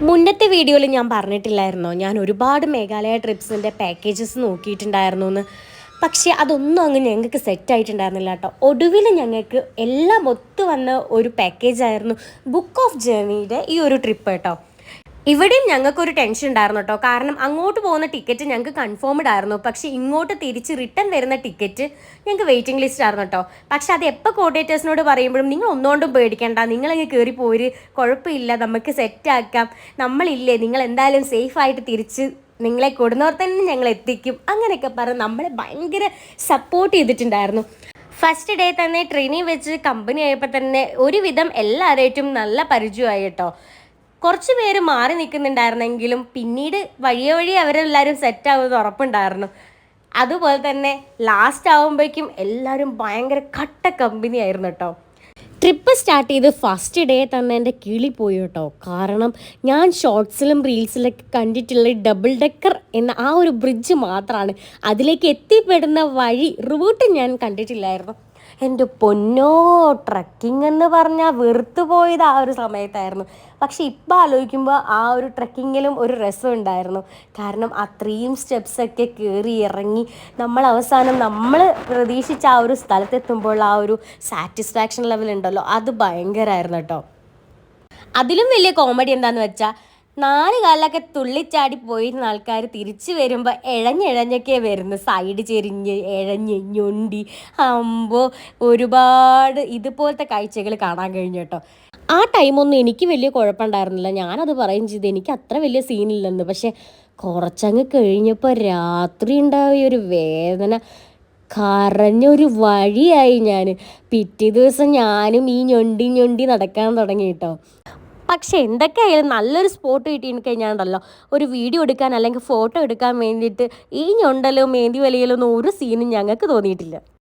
മുന്നത്തെ വീഡിയോയിൽ ഞാൻ പറഞ്ഞിട്ടില്ലായിരുന്നോ, ഞാൻ ഒരുപാട് മേഘാലയ ട്രിപ്സിൻ്റെ പാക്കേജസ് നോക്കിയിട്ടുണ്ടായിരുന്നു എന്ന്. പക്ഷേ അതൊന്നും അങ്ങ് ഞങ്ങൾക്ക് സെറ്റായിട്ടുണ്ടായിരുന്നില്ല കേട്ടോ. ഒടുവിൽ ഞങ്ങൾക്ക് എല്ലാം ഒത്തു വന്ന ഒരു പാക്കേജായിരുന്നു ബുക്ക് ഓഫ് ജേർണിയുടെ ഈ ഒരു ട്രിപ്പ് കേട്ടോ. ഇവിടെയും ഞങ്ങൾക്കൊരു ടെൻഷൻ ഉണ്ടായിരുന്നു കേട്ടോ. കാരണം അങ്ങോട്ട് പോകുന്ന ടിക്കറ്റ് ഞങ്ങൾക്ക് കൺഫേംഡ് ആയിരുന്നു, പക്ഷേ ഇങ്ങോട്ട് തിരിച്ച് റിട്ടേൺ വരുന്ന ടിക്കറ്റ് ഞങ്ങൾക്ക് വെയിറ്റിംഗ് ലിസ്റ്റ് ആയിരുന്നു കേട്ടോ. പക്ഷെ അത് എപ്പോൾ കോർഡിനേറ്റേഴ്സിനോട് പറയുമ്പോഴും നിങ്ങൾ ഒന്നുകൊണ്ടും പേടിക്കേണ്ട, നിങ്ങളങ്ങ് കയറി പോര്, കുഴപ്പമില്ല, നമുക്ക് സെറ്റാക്കാം, നമ്മളില്ലേ, നിങ്ങൾ എന്തായാലും സേഫായിട്ട് തിരിച്ച് നിങ്ങളെ കൊടുന്നവർ തന്നെ ഞങ്ങൾ എത്തിക്കും, അങ്ങനെയൊക്കെ പറഞ്ഞ് നമ്മളെ ഭയങ്കര സപ്പോർട്ട് ചെയ്തിട്ടുണ്ടായിരുന്നു. ഫസ്റ്റ് ഡേ തന്നെ ട്രെയിനിൽ വെച്ച് കമ്പനി ആയപ്പോൾ തന്നെ ഒരുവിധം എല്ലാവരായിട്ടും നല്ല പരിചയമായി കേട്ടോ. കുറച്ച് പേര് മാറി നിൽക്കുന്നുണ്ടായിരുന്നെങ്കിലും പിന്നീട് വഴിയെ അവരെല്ലാവരും സെറ്റാവുമെന്ന് ഉറപ്പുണ്ടായിരുന്നു. അതുപോലെ തന്നെ ലാസ്റ്റ് ആകുമ്പോഴേക്കും എല്ലാവരും ഭയങ്കര കട്ട കമ്പനി ആയിരുന്നു കേട്ടോ. ട്രിപ്പ് സ്റ്റാർട്ട് ചെയ്ത് ഫസ്റ്റ് ഡേ തന്നെ എൻ്റെ കിളി പോയി കേട്ടോ. കാരണം ഞാൻ ഷോർട്സിലും റീൽസിലൊക്കെ കണ്ടിട്ടുള്ള ഡബിൾ ഡെക്കർ എന്ന ആ ഒരു ബ്രിഡ്ജ് മാത്രമാണ്. അതിലേക്ക് എത്തിപ്പെടുന്ന വഴി റൂട്ട് ഞാൻ കണ്ടിട്ടില്ലായിരുന്നു. എൻ്റെ പൊന്നോ, ട്രക്കിംഗ് എന്ന് പറഞ്ഞാൽ വെറുത്തു പോയത് ആ ഒരു സമയത്തായിരുന്നു. പക്ഷെ ഇപ്പോൾ ആലോചിക്കുമ്പോൾ ആ ഒരു ട്രക്കിങ്ങിലും ഒരു രസം ഉണ്ടായിരുന്നു. കാരണം അത്രയും സ്റ്റെപ്സൊക്കെ കയറി ഇറങ്ങി നമ്മൾ അവസാനം നമ്മൾ പ്രതീക്ഷിച്ച ആ ഒരു സ്ഥലത്തെത്തുമ്പോൾ ആ ഒരു സാറ്റിസ്ഫാക്ഷൻ ലെവൽ ഉണ്ടല്ലോ, അത് ഭയങ്കരമായിരുന്നു കേട്ടോ. അതിലും വലിയ കോമഡി എന്താണെന്ന് വെച്ചാൽ 4 കാലിലൊക്കെ തുള്ളിച്ചാടി പോയിരുന്ന ആൾക്കാർ തിരിച്ചു വരുമ്പോൾ ഇഴഞ്ഞിഴഞ്ഞൊക്കെ വരുന്നു, സൈഡ് ചെരിഞ്ഞ് ഇഴഞ്ഞ് ഞൊണ്ടി. ആകുമ്പോൾ ഒരുപാട് ഇതുപോലത്തെ കാഴ്ചകൾ കാണാൻ കഴിഞ്ഞു കേട്ടോ. ആ ടൈമൊന്നും എനിക്ക് വലിയ കുഴപ്പമുണ്ടായിരുന്നില്ല. ഞാനത് പറയും ചെയ്ത് എനിക്ക് അത്ര വലിയ സീനില്ലെന്ന്. പക്ഷെ കുറച്ചങ്ങ് കഴിഞ്ഞപ്പോൾ രാത്രി ഉണ്ടായ ഒരു വേദന, കരഞ്ഞൊരു വഴിയായി ഞാൻ. പിറ്റേ ദിവസം ഞാനും ഈ ഞൊണ്ടി നടക്കാൻ തുടങ്ങി കേട്ടോ. പക്ഷെ എന്തൊക്കെയായാലും നല്ലൊരു സ്പോട്ട് കിട്ടി കഴിഞ്ഞാണ്ടല്ലോ, ഒരു വീഡിയോ എടുക്കാൻ അല്ലെങ്കിൽ ഫോട്ടോ എടുക്കാൻ വേണ്ടിയിട്ട് ഈ ഞൊണ്ടലോ മേന്തി വലിയലോ ഒന്നും ഒരു സീനും ഞങ്ങൾക്ക് തോന്നിയിട്ടില്ല.